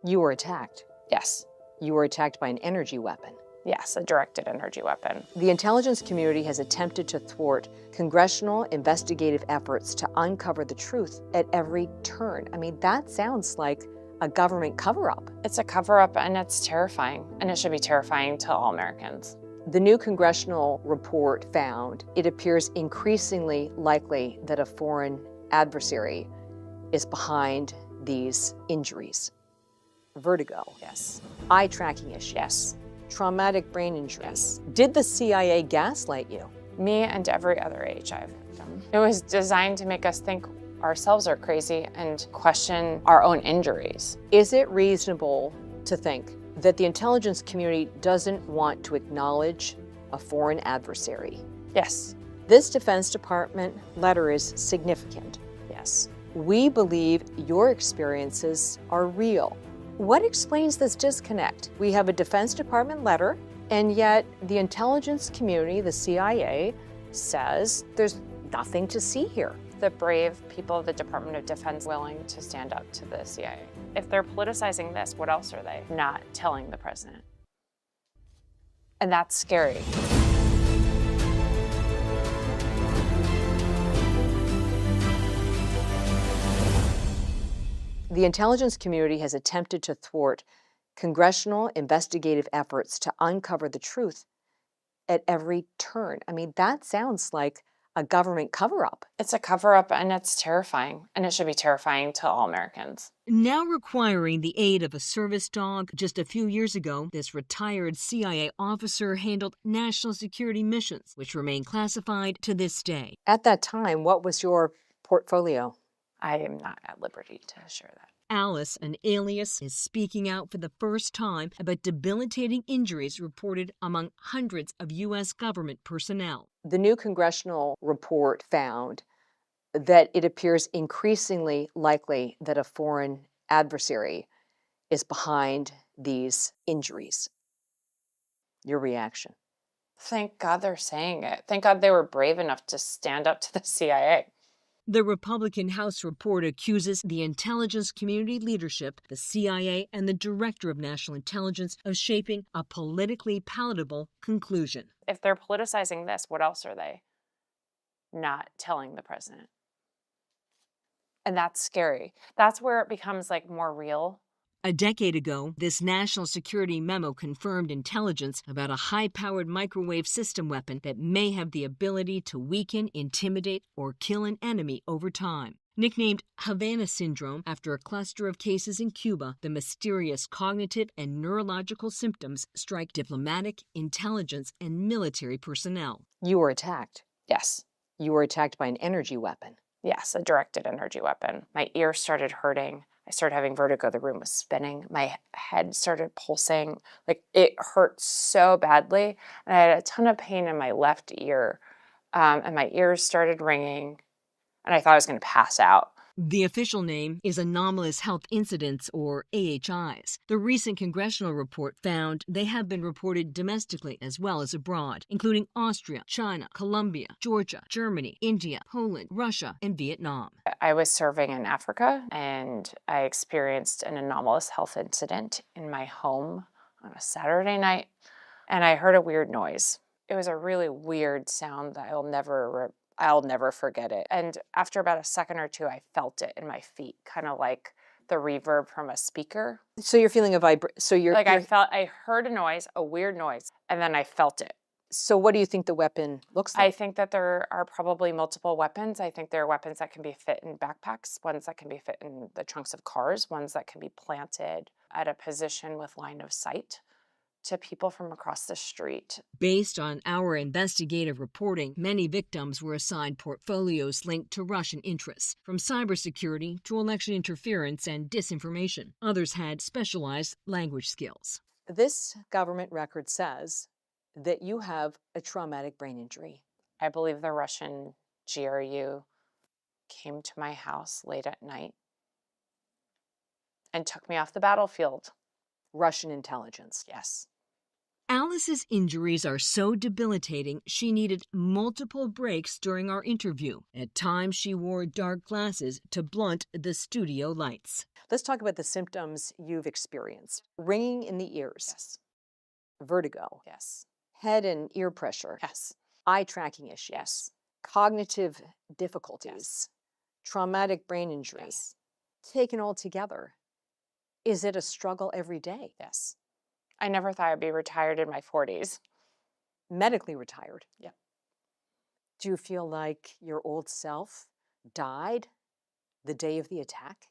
You were attacked. Yes. You were attacked by an energy weapon. Yes, a directed energy weapon. The intelligence community has attempted to thwart congressional investigative efforts to uncover the truth at every turn. I mean, that sounds like a government cover-up. It's a cover-up, and it's terrifying, and it should be terrifying to all Americans. The new congressional report found it appears increasingly likely that a foreign adversary is behind these injuries. Vertigo. Yes. Eye tracking issues. Yes. Traumatic brain injury. Yes. Did the CIA gaslight you? Me and every other HIV victim. It was designed to make us think ourselves are crazy and question our own injuries. Is it reasonable to think that the intelligence community doesn't want to acknowledge a foreign adversary? Yes. This Defense Department letter is significant. Yes. We believe your experiences are real. What explains this disconnect? We have a Defense Department letter, and yet the intelligence community, the CIA, says there's nothing to see here. The brave people of the Department of Defense willing to stand up to the CIA. If they're politicizing this, what else are they? Not telling the president. And that's scary. The intelligence community has attempted to thwart congressional investigative efforts to uncover the truth at every turn. I mean, that sounds like a government cover-up. It's a cover-up, and it's terrifying, and it should be terrifying to all Americans. Now requiring the aid of a service dog, just a few years ago, this retired CIA officer handled national security missions, which remain classified to this day. At that time, what was your portfolio? I am not at liberty to share that. Alice, an alias, is speaking out for the first time about debilitating injuries reported among hundreds of U.S. government personnel. The new congressional report found that it appears increasingly likely that a foreign adversary is behind these injuries. Your reaction? Thank God they're saying it. Thank God they were brave enough to stand up to the CIA. The Republican House report accuses the intelligence community leadership, the CIA, and the Director of National Intelligence of shaping a politically palatable conclusion. If they're politicizing this, what else are they? Not telling the president. And that's scary. That's where it becomes like more real. A decade ago, this national security memo confirmed intelligence about a high-powered microwave system weapon that may have the ability to weaken, intimidate, or kill an enemy over time. Nicknamed Havana Syndrome after a cluster of cases in Cuba, the mysterious cognitive and neurological symptoms strike diplomatic, intelligence, and military personnel. You were attacked. Yes. You were attacked by an energy weapon. Yes, a directed energy weapon. My ear started hurting. I started having vertigo. The room was spinning. My head started pulsing. Like, it hurt so badly. And I had a ton of pain in my left ear. And my ears started ringing. And I thought I was going to pass out. The official name is Anomalous Health Incidents, or AHIs. The recent congressional report found they have been reported domestically as well as abroad, including Austria, China, Colombia, Georgia, Germany, India, Poland, Russia, and Vietnam. I was serving in Africa, and I experienced an anomalous health incident in my home on a Saturday night, and I heard a weird noise. It was a really weird sound that I'll never forget it. And after about a second or two, I felt it in my feet, kind of like the reverb from a speaker. So you're feeling a I heard a noise, a weird noise, and then I felt it. So what do you think the weapon looks like? I think that there are probably multiple weapons. I think there are weapons that can be fit in backpacks, ones that can be fit in the trunks of cars, ones that can be planted at a position with line of sight to people from across the street. Based on our investigative reporting, many victims were assigned portfolios linked to Russian interests, from cybersecurity to election interference and disinformation. Others had specialized language skills. This government record says that you have a traumatic brain injury. I believe the Russian GRU came to my house late at night and took me off the battlefield. Russian intelligence. Yes. Alice's injuries are so debilitating she needed multiple breaks during our interview. At times, she wore dark glasses to blunt the studio lights. Let's talk about the symptoms you've experienced. Ringing in the ears, Yes. vertigo, Yes. head and ear pressure, Yes. eye tracking issues, Yes. cognitive difficulties, Yes. traumatic brain injury. Yes. Taken all together, is it a struggle every day? Yes. I never thought I'd be retired in my 40s. Medically retired. Yep. Do you feel like your old self died the day of the attack?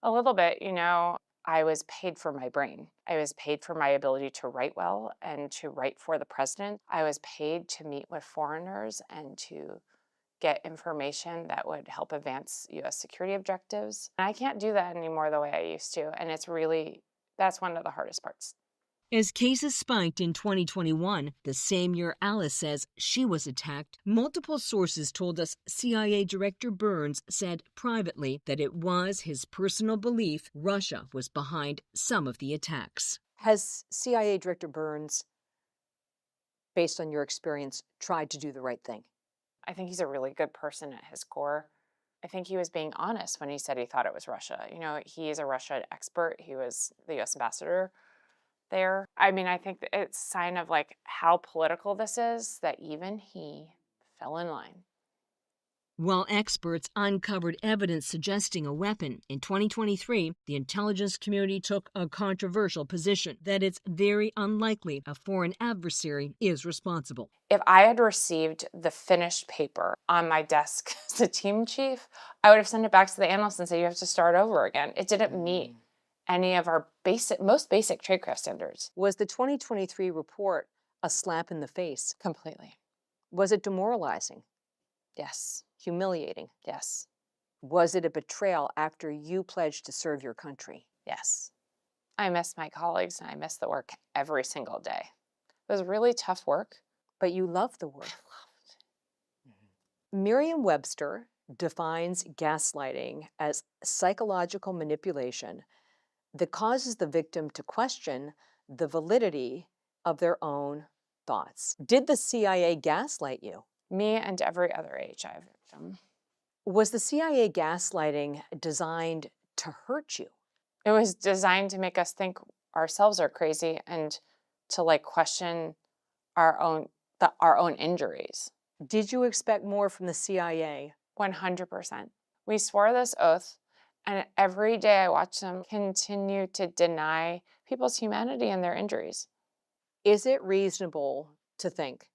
A little bit, I was paid for my brain. I was paid for my ability to write well and to write for the president. I was paid to meet with foreigners and to get information that would help advance US security objectives. And I can't do that anymore the way I used to. And that's one of the hardest parts. As cases spiked in 2021, the same year Alice says she was attacked, multiple sources told us CIA Director Burns said privately that it was his personal belief Russia was behind some of the attacks. Has CIA Director Burns, based on your experience, tried to do the right thing? I think he's a really good person at his core. I think he was being honest when he said he thought it was Russia. He is a Russia expert. He was the US ambassador there. I mean, I think that it's a sign of how political this is that even he fell in line. While experts uncovered evidence suggesting a weapon, in 2023, the intelligence community took a controversial position that it's very unlikely a foreign adversary is responsible. If I had received the finished paper on my desk as a team chief, I would have sent it back to the analysts and said, you have to start over again. It didn't meet any of our most basic tradecraft standards. Was the 2023 report a slap in the face? Completely. Was it demoralizing? Yes. Humiliating? Yes. Was it a betrayal after you pledged to serve your country? Yes. I miss my colleagues and I miss the work every single day. It was really tough work. But you love the work. Merriam-Webster defines gaslighting as psychological manipulation that causes the victim to question the validity of their own thoughts. Did the CIA gaslight you? Me and every other AHI victim. Was the CIA gaslighting designed to hurt you? It was designed to make us think ourselves are crazy and to question our own injuries. Did you expect more from the CIA? 100%. We swore this oath, and every day I watch them continue to deny people's humanity and their injuries. Is it reasonable to think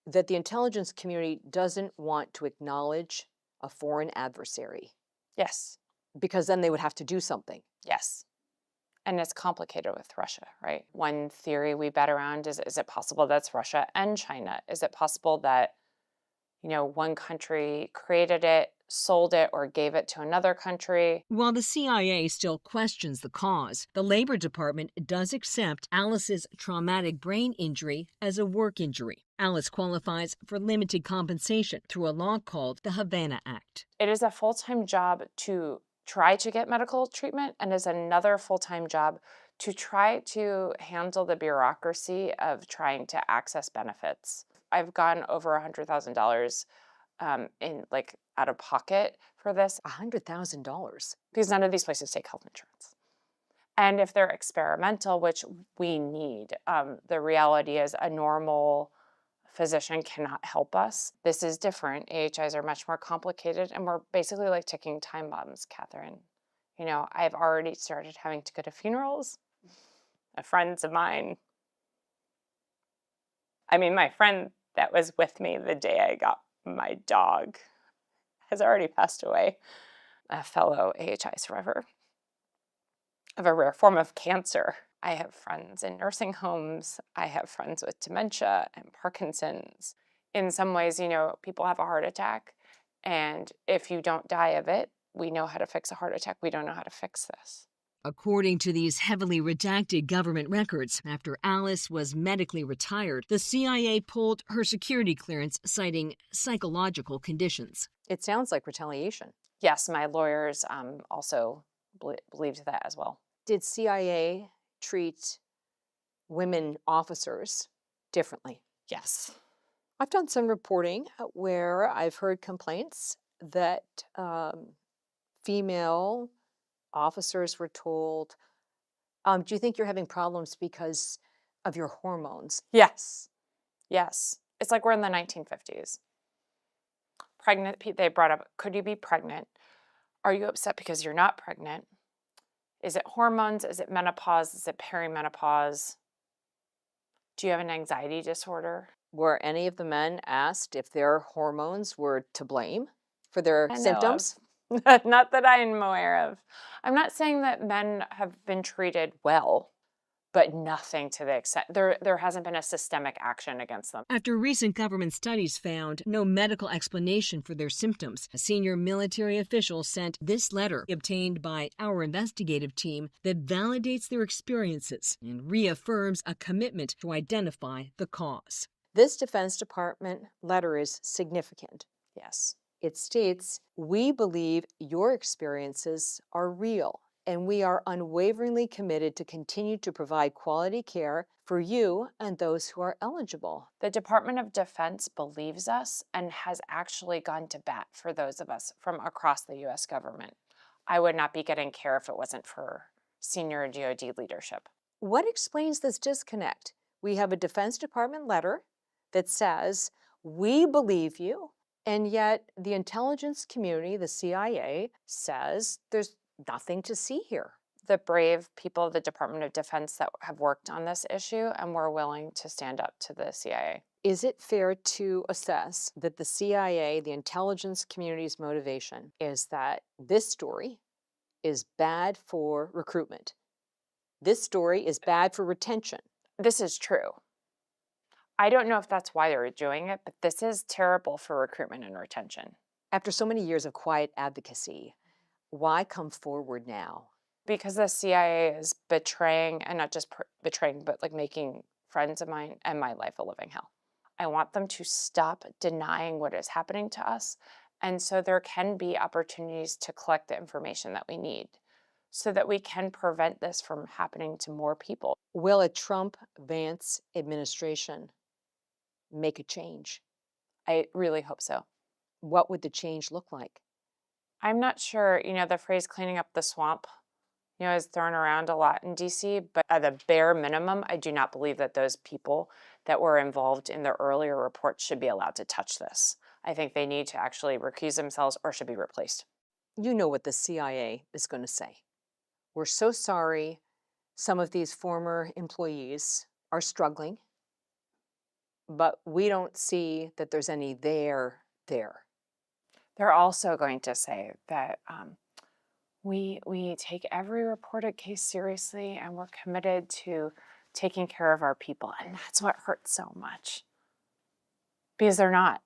that the intelligence community doesn't want to acknowledge a foreign adversary? Yes. Because then they would have to do something. Yes. And it's complicated with Russia, right? One theory we bet around is it possible that's Russia and China? Is it possible that, one country created it, sold it, or gave it to another country? While the CIA still questions the cause, the Labor Department does accept Alice's traumatic brain injury as a work injury. Alice qualifies for limited compensation through a law called the Havana Act. It is a full-time job to try to get medical treatment and is another full-time job to try to handle the bureaucracy of trying to access benefits. I've gone over $100,000 in out of pocket for this. $100,000? Because none of these places take health insurance. And if they're experimental, which we need, the reality is a normal physician cannot help us. This is different. AHIs are much more complicated, and we're basically like ticking time bombs, Catherine. I've already started having to go to funerals of friends of mine. My friend that was with me the day I got my dog has already passed away, a fellow AHI survivor of a rare form of cancer. I have friends in nursing homes. I have friends with dementia and Parkinson's. In some ways, people have a heart attack, and if you don't die of it, we know how to fix a heart attack. We don't know how to fix this. According to these heavily redacted government records, after Alice was medically retired, the CIA pulled her security clearance, citing psychological conditions. It sounds like retaliation. Yes, my lawyers also believed that as well. Did CIA treat women officers differently. Yes. I've done some reporting where I've heard complaints that female officers were told, do you think you're having problems because of your hormones? Yes. Yes. It's like we're in the 1950s. Pregnant, they brought up, could you be pregnant? Are you upset because you're not pregnant? Is it hormones? Is it menopause? Is it perimenopause? Do you have an anxiety disorder? Were any of the men asked if their hormones were to blame for their I know symptoms? of. Not that I'm aware of. I'm not saying that men have been treated well, but nothing to the extent there hasn't been a systemic action against them. After recent government studies found no medical explanation for their symptoms, a senior military official sent this letter obtained by our investigative team that validates their experiences and reaffirms a commitment to identify the cause. This Defense Department letter is significant. Yes. It states, "We believe your experiences are real, and we are unwaveringly committed to continue to provide quality care for you and those who are eligible." The Department of Defense believes us and has actually gone to bat for those of us from across the U.S. government. I would not be getting care if it wasn't for senior DoD leadership. What explains this disconnect? We have a Defense Department letter that says, "We believe you," and yet the intelligence community, the CIA, says there's nothing to see here. The brave people of the Department of Defense that have worked on this issue and were willing to stand up to the CIA. Is it fair to assess that the CIA, the intelligence community's motivation, is that this story is bad for recruitment? This story is bad for retention. This is true. I don't know if that's why they're doing it, but this is terrible for recruitment and retention. After so many years of quiet advocacy, why come forward now? Because the CIA is betraying, and not just betraying, but like making friends of mine and my life a living hell. I want them to stop denying what is happening to us. And so there can be opportunities to collect the information that we need so that we can prevent this from happening to more people. Will a Trump-Vance administration make a change? I really hope so. What would the change look like? I'm not sure, the phrase cleaning up the swamp, is thrown around a lot in DC, but at the bare minimum, I do not believe that those people that were involved in the earlier reports should be allowed to touch this. I think they need to actually recuse themselves or should be replaced. You know what the CIA is going to say. We're so sorry some of these former employees are struggling, but we don't see that there's any there. They're also going to say that we take every reported case seriously and we're committed to taking care of our people. And that's what hurts so much. Because they're not.